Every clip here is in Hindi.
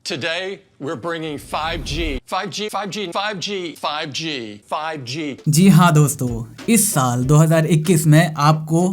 Today, we're bringing 5G. 5G, 5G, 5G, 5G, 5G. जी हाँ दोस्तों, इस साल 2021 में आपको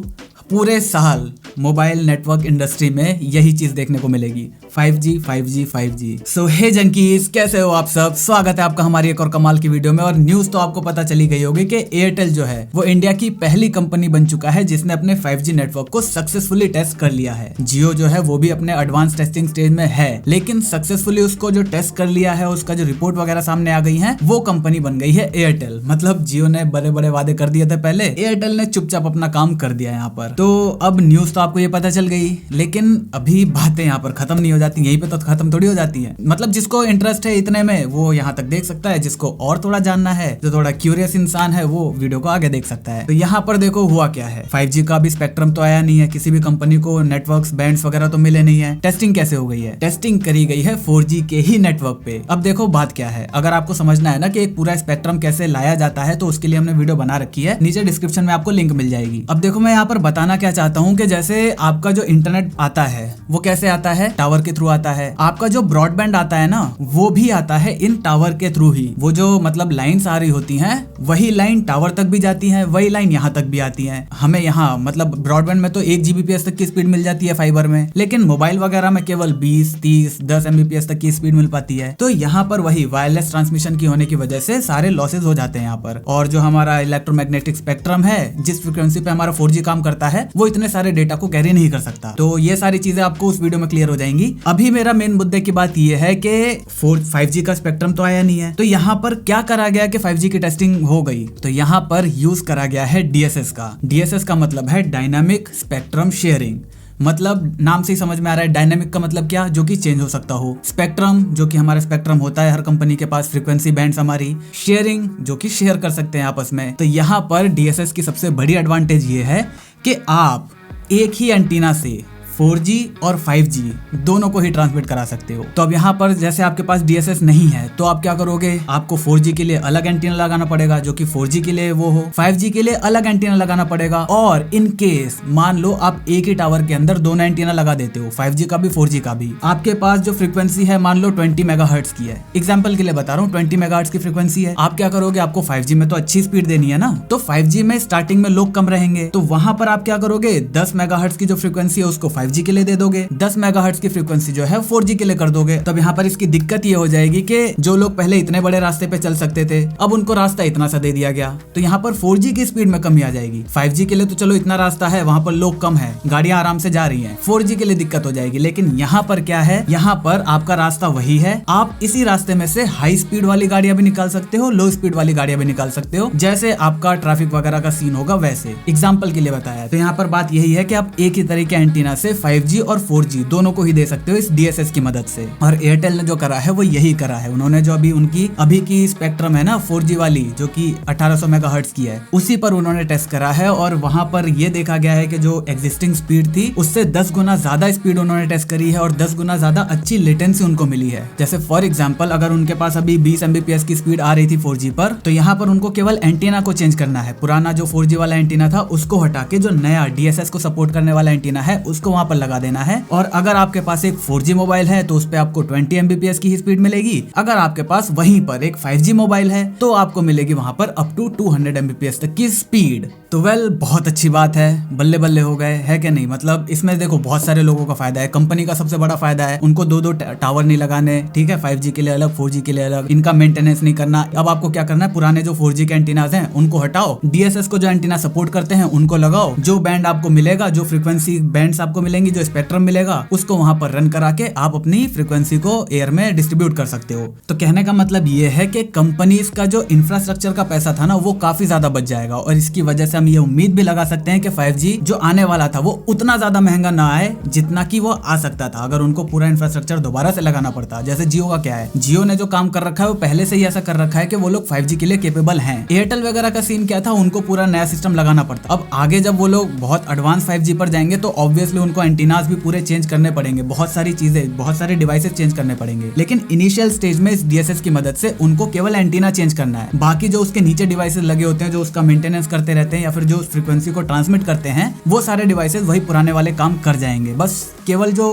पूरे साल मोबाइल नेटवर्क इंडस्ट्री में यही चीज देखने को मिलेगी, 5G 5G 5G। सो हे जंकीज, कैसे हो आप सब? स्वागत है आपका हमारी एक और कमाल की वीडियो में। और न्यूज तो आपको पता चली गई होगी कि एयरटेल जो है वो इंडिया की पहली कंपनी बन चुका है जिसने अपने 5G नेटवर्क को सक्सेसफुली टेस्ट कर लिया है। जियो जो है वो भी अपने एडवांस टेस्टिंग स्टेज में है, लेकिन सक्सेसफुली उसको जो टेस्ट कर लिया है, उसका जो रिपोर्ट वगैरह सामने आ गई है, वो कंपनी बन गई है एयरटेल। मतलब जियो ने बड़े बड़े वादे कर दिए थे पहले, एयरटेल ने चुपचाप अपना काम कर दिया यहाँ पर। तो अब न्यूज तो आपको ये पता चल गई, लेकिन अभी बातें यहाँ पर खत्म नहीं हो जाती, यहीं पे तो खत्म थोड़ी हो जाती है। मतलब जिसको इंटरेस्ट है इतने में वो यहाँ तक देख सकता है, जिसको और थोड़ा जानना है, जो थोड़ा क्यूरियस इंसान है, वो वीडियो को आगे देख सकता है। तो यहाँ पर देखो हुआ क्या है, 5G का भी स्पेक्ट्रम तो आया नहीं है, किसी भी कंपनी को नेटवर्क्स बैंड्स वगैरह तो मिले नहीं है। टेस्टिंग कैसे हो गई है? टेस्टिंग करी गई है 4G के ही नेटवर्क पे। अब देखो बात क्या है, अगर आपको समझना है ना कि एक पूरा स्पेक्ट्रम कैसे लाया जाता है, तो उसके लिए हमने वीडियो बना रखी है, नीचे डिस्क्रिप्शन में आपको लिंक मिल जाएगी। अब देखो मैं यहाँ पर बताना क्या चाहता हूँ कि जैसे आपका जो इंटरनेट आता है वो कैसे आता है, टावर के थ्रू आता है। आपका जो ब्रॉडबैंड आता है ना, वो भी आता है इन टावर के थ्रू ही। वो जो मतलब लाइंस आ रही होती हैं, वही लाइन टावर तक भी जाती है, वही लाइन यहाँ तक भी आती है। हमें यहाँ मतलब ब्रॉडबैंड में तो 1 Gbps तक की स्पीड मिल जाती है फाइबर में, लेकिन मोबाइल वगैरह में केवल 20, 30, 10 Mbps तक की स्पीड मिल पाती है। तो यहाँ पर वही वायरलेस ट्रांसमिशन की होने की वजह से सारे लॉसेज हो जाते हैं यहाँ पर। और जो हमारा इलेक्ट्रोमैग्नेटिक स्पेक्ट्रम है, जिस फ्रिक्वेंसी पे हमारा 4G काम करता है, वो इतने सारे डेटा को कैरी नहीं कर सकता। तो ये सारी चीजें आपको उस वीडियो में क्लियर हो जाएंगी। अभी मेरा मेन मुद्दे की बात ये है कि 5G का स्पेक्ट्रम तो आया नहीं है, तो यहाँ पर क्या करा गया कि 5G की टेस्टिंग हो गई, तो यहाँ पर यूज करा गया है DSS का। DSS का मतलब है डायनामिक स्पेक्ट्रम शेयरिंग। मतलब नाम से ही समझ में आ रहा है, डायनामिक का मतलब क्या, जो कि चेंज हो सकता हो। स्पेक्ट्रम जो कि हमारा स्पेक्ट्रम होता है हर कंपनी के पास, फ्रीक्वेंसी बैंड्स हमारी। शेयरिंग जो कि शेयर कर सकते हैं आपस में। तो यहाँ पर DSS की सबसे बड़ी एडवांटेज ये है कि आप एक ही एंटीना से 4G और 5G दोनों को ही ट्रांसमिट करा सकते हो। तो अब यहाँ पर जैसे आपके पास DSS नहीं है, तो आप क्या करोगे, आपको 4G के लिए अलग एंटीना लगाना पड़ेगा जो कि 4G के लिए वो हो, 5G के लिए अलग एंटीना लगाना पड़ेगा। और इन केस मान लो आप एक ही टावर के अंदर दोनों एंटीना लगा देते हो, 5G का भी 4G का भी, आपके पास जो फ्रीक्वेंसी है मान लो 20 मेगाहर्ट्ज की है, एग्जाम्पल के लिए बता रहा हूँ, 20 मेगाहर्ट्ज की फ्रीक्वेंसी है। आप क्या करोगे, आपको 5G में तो अच्छी स्पीड देनी है ना, तो 5G में स्टार्टिंग में लोग कम रहेंगे, तो वहां पर आप क्या करोगे, 10 मेगाहर्ट्ज की जो फ्रीक्वेंसी है उसको 5G के लिए दे दोगे, 10 मेगाहर्ट्ज की फ्रीक्वेंसी जो है 4G के लिए कर दोगे। तब यहाँ पर इसकी दिक्कत ये हो जाएगी कि जो लोग पहले इतने बड़े रास्ते पे चल सकते थे, अब उनको रास्ता इतना सा दे दिया गया, तो यहाँ पर 4G की स्पीड में कमी आ जाएगी। 5G के लिए तो चलो इतना रास्ता है, वहां पर लोग कम है, गाड़ियां आराम से जा रही हैं, 4G के लिए दिक्कत हो जाएगी। लेकिन यहाँ पर क्या है, यहाँ पर आपका रास्ता वही है, आप इसी रास्ते में से हाई स्पीड वाली गाड़ियां भी निकाल सकते हो, लो स्पीड वाली गाड़ियां भी निकाल सकते हो, जैसे आपका ट्रैफिक वगैरह का सीन होगा वैसे, एग्जाम्पल के लिए बताया। तो यहाँ पर बात यही है कि आप एक ही तरीके एंटीना से 5G और 4G दोनों को ही दे सकते हो इस DSS की मदद से। और एयरटेल ने जो करा है वो यही करा है। उन्होंने जो अभी की स्पेक्ट्रम है ना 4G वाली, जो कि 1800 मेगाहर्ट्ज की है, उसी पर उन्होंने टेस्ट करा है। और वहां पर ये देखा गया है कि जो एग्जिस्टिंग स्पीड थी उससे 10 गुना ज्यादा स्पीड उन्होंने टेस्ट करी है, और 10 गुना ज्यादा अच्छी लेटेंसी उनको मिली है। जैसे फॉर एग्जाम्पल, अगर उनके पास अभी 20 Mbps की स्पीड आ रही थी 4G पर, तो यहाँ पर उनको केवल एंटीना को चेंज करना है। पुराना जो 4G वाला एंटीना था उसको हटा के जो नया DSS को सपोर्ट करने वाला एंटीना है उसको वहां पर लगा देना है। और अगर आपके पास एक 4G मोबाइल है तो उस पे आपको 20 Mbps की ही स्पीड मिलेगी। अगर आपके पास वहीं पर एक 5G मोबाइल है तो आपको मिलेगी वहां पर अप टू 200 Mbps तक की स्पीड। तो बहुत अच्छी बात है, बल्ले बल्ले हो गए, है कि नहीं? मतलब इसमें देखो बहुत सारे लोगों का फायदा है, कंपनी का सबसे बड़ा फायदा है, उनको दो टावर नहीं लगाने, ठीक है, 5G के लिए अलग, 4G के लिए अलग, इनका मेंटेनेंस नहीं करना। अब आपको क्या करना है, पुराने जो 4G के एंटीनाज हैं उनको हटाओ, DSS को जो एंटीना सपोर्ट करते हैं उनको लगाओ, जो बैंड आपको मिलेगा, जो फ्रीक्वेंसी बैंड्स आपको मिलेंगी, जो स्पेक्ट्रम मिलेगा, उसको वहां पर रन करा के आप अपनी फ्रीक्वेंसी को एयर में डिस्ट्रीब्यूट कर सकते हो। तो कहने का मतलब ये है कि कंपनीज का जो इंफ्रास्ट्रक्चर का पैसा था ना वो काफी ज्यादा बच जाएगा, और इसकी वजह से हम ये उम्मीद भी लगा सकते हैं कि 5G जो आने वाला था वो उतना ज्यादा महंगा ना आए जितना कि वो आ सकता था अगर उनको पूरा इंफ्रास्ट्रक्चर दोबारा से लगाना पड़ता। जैसे जियो का क्या है, जियो ने जो काम कर रखा है वो पहले से ही ऐसा कर रखा है कि वो लोग 5G के लिए केपेबल हैं। एयरटेल वगैरह का सीन क्या था, उनको पूरा नया सिस्टम लगाना पड़ता। अब आगे जब वो लोग बहुत एडवांस 5G पर जाएंगे तो ऑब्वियसली उनको एंटीनास भी पूरे चेंज करने पड़ेंगे, बहुत सारी चीजें, बहुत सारे डिवाइसेस चेंज करने पड़ेंगे। लेकिन इनिशियल स्टेज में इस DSS की मदद से उनको केवल एंटीना चेंज करना है, बाकी जो उसके नीचे डिवाइसेस लगे होते हैं जो उसका मेंटेनेंस करते रहते हैं या फिर जो फ्रीक्वेंसी को ट्रांसमिट करते हैं, वो सारे डिवाइसेस वही पुराने वाले काम कर जाएंगे। बस केवल जो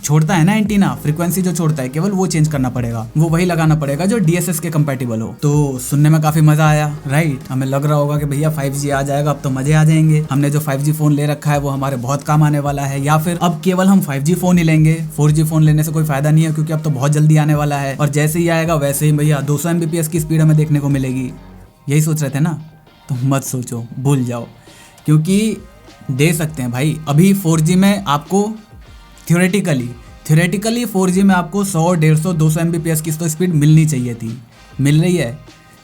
छोड़ता है ना एंटीना, फ्रीक्वेंसी जो छोड़ता है केवल वो चेंज करना पड़ेगा, वो वही लगाना पड़ेगा जो DSS के कंपैटिबल हो। तो सुनने में काफी मजा आया, राइट? हमें लग रहा होगा कि भैया 5G आ जाएगा, अब तो मजे आ जाएंगे, हमने जो 5G फोन ले रखा है वो हमारे बहुत काम आने वाला है, या फिर अब केवल हम 5G फोन ही लेंगे, 4G फोन लेने से कोई फायदा नहीं है क्योंकि अब तो बहुत जल्दी आने वाला है, और जैसे ही आएगा वैसे ही भैया 200 Mbps की स्पीड हमें देखने को मिलेगी। यही सोच रहे थे ना? तो मत सोचो, भूल जाओ, क्योंकि दे सकते हैं भाई। अभी 4G में आपको थियोरेटिकली 4G में आपको 100, 150, 200 Mbps की तो स्पीड मिलनी चाहिए थी, मिल रही है।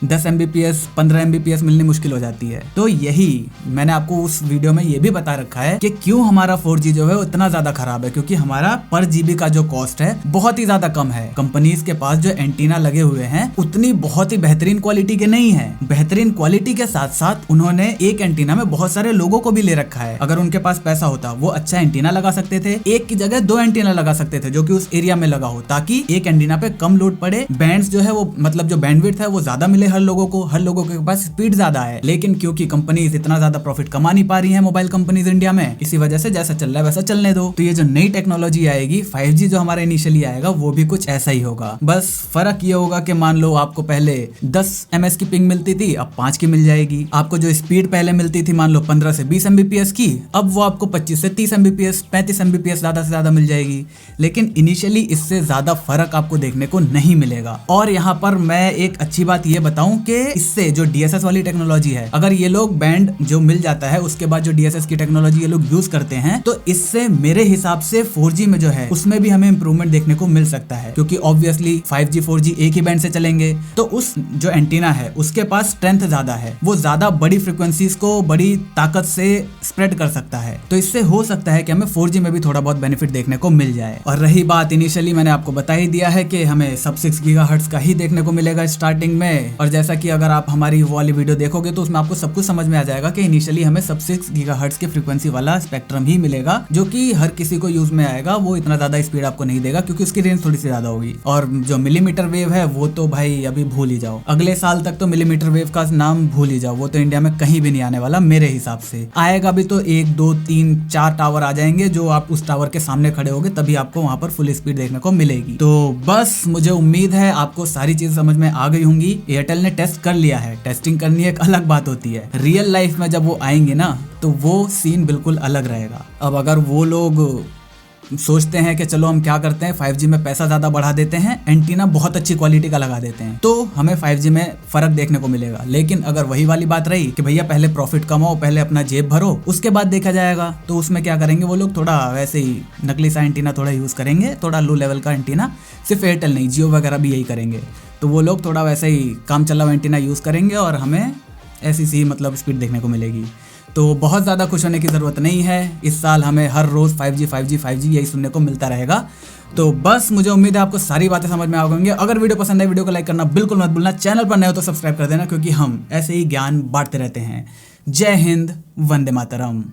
10 Mbps, 15 Mbps मिलनी मुश्किल हो जाती है। तो यही मैंने आपको उस वीडियो में ये भी बता रखा है कि क्यों हमारा 4G जो है इतना ज्यादा खराब है, क्योंकि हमारा पर GB का जो कॉस्ट है बहुत ही ज्यादा कम है। कंपनीज के पास जो एंटीना लगे हुए हैं उतनी बहुत ही बेहतरीन क्वालिटी के नहीं है। बेहतरीन क्वालिटी के साथ साथ उन्होंने एक एंटीना में बहुत सारे लोगों को भी ले रखा है। अगर उनके पास पैसा होता वो अच्छा एंटीना लगा सकते थे, एक की जगह 2 एंटीना लगा सकते थे जो कि उस एरिया में लगा हो, ताकि एक एंटीना पे कम लोड पड़े, बैंड्स जो है वो मतलब जो बैंडविड्थ है वो ज्यादा मिले हर लोगों के पास स्पीड ज्यादा है। लेकिन क्योंकि कंपनीज इतना ज्यादा प्रॉफिट कमा नहीं पा रही हैं, मोबाइल कंपनीज इंडिया में, इसी वजह से जैसा चल रहा है वैसा चलने दो। तो ये जो नई टेक्नोलॉजी आएगी 5G जो हमारा इनिशियली आएगा वो भी कुछ ऐसा ही होगा। बस फर्क ये होगा कि मान लो आपको पहले 10 ms की पिंग मिलती थी, अब 5 की मिल जाएगी। आपको जो स्पीड पहले मिलती थी मान लो 15 से 20 Mbps की, अब वो आपको 25 से 30 Mbps, 35 Mbps ज्यादा से ज्यादा मिल जाएगी। लेकिन इनिशियली इससे ज्यादा फर्क आपको देखने को नहीं मिलेगा। और यहाँ पर मैं एक अच्छी बात ये बताऊं कि इससे जो DSS वाली टेक्नोलॉजी है, अगर ये लोग बैंड जो मिल जाता है उसके बाद जो DSS की टेक्नोलॉजी ये लोग यूज करते हैं, तो इससे मेरे हिसाब से 4G में जो है उसमें भी हमें इंप्रूवमेंट देखने को मिल सकता है, क्योंकि ऑब्वियसली 5G 4G एक ही बैंड से चलेंगे, तो उस जो एंटीना है उसके पास स्ट्रेंथ ज्यादा है, वो ज्यादा बड़ी फ्रीक्वेंसीज को बड़ी ताकत से स्प्रेड कर सकता है। तो इससे हो सकता है कि हमें 4G में भी थोड़ा बहुत बेनिफिट देखने को मिल जाए। और रही बात, इनिशियली मैंने आपको बता ही दिया है कि हमें सब 6 GHz का ही देखने को मिलेगा स्टार्टिंग में। और जैसा कि अगर आप हमारी वो वाली वीडियो देखोगे तो उसमें आपको सब कुछ समझ में आ जाएगा कि इनिशियली हमें सब 6 GHz की फ्रीक्वेंसी वाला स्पेक्ट्रम ही मिलेगा, जो कि हर किसी को यूज में आएगा। वो इतना ज्यादा स्पीड आपको नहीं देगा क्योंकि उसकी रेंज थोड़ी सी ज्यादा होगी। और जो मिलीमीटर वेव है वो तो भाई अभी भूल ही जाओ, अगले साल तक तो मिलीमीटर वेव का नाम भूल ही जाओ, वो तो इंडिया में कहीं भी नहीं आने वाला मेरे हिसाब से। आएगा भी तो 1, 2, 3, 4 टावर आ जाएंगे, जो आप उस टावर के सामने खड़े होगे तभी आपको वहां पर फुल स्पीड देखने को मिलेगी। तो बस मुझे उम्मीद है आपको सारी चीज समझ में आ गई होंगी। एयरटेल ने टेस्ट कर लिया है, टेस्टिंग करनी एक अलग बात होती है। रियल लाइफ में जब वो आएंगे ना तो वो सीन बिल्कुल अलग रहेगा। अब अगर वो लोग सोचते हैं कि चलो हम क्या करते हैं 5G में पैसा ज्यादा बढ़ा देते हैं, एंटीना बहुत अच्छी क्वालिटी का लगा देते हैं, तो हमें 5G में फर्क देखने को मिलेगा। लेकिन अगर वही वाली बात रही कि भैया पहले प्रॉफिट कमाओ, पहले अपना जेब भरो, उसके बाद देखा जाएगा, तो उसमें क्या करेंगे वो लोग, थोड़ा वैसे ही नकली सा एंटीना थोड़ा यूज करेंगे, थोड़ा लो लेवल का एंटीना। सिर्फ एयरटेल नहीं, जियो वगैरह भी यही करेंगे। तो वो लोग थोड़ा वैसे ही काम चला हुआ एंटीना यूज करेंगे और हमें ऐसी सी मतलब स्पीड देखने को मिलेगी। तो बहुत ज़्यादा खुश होने की ज़रूरत नहीं है। इस साल हमें हर रोज़ 5G यही सुनने को मिलता रहेगा। तो बस मुझे उम्मीद है आपको सारी बातें समझ में आ गई होंगी। अगर वीडियो पसंद है वीडियो को लाइक करना बिल्कुल मत भूलना। चैनल पर नए हो तो सब्सक्राइब कर देना, क्योंकि हम ऐसे ही ज्ञान बांटते रहते हैं। जय हिंद, वंदे मातरम।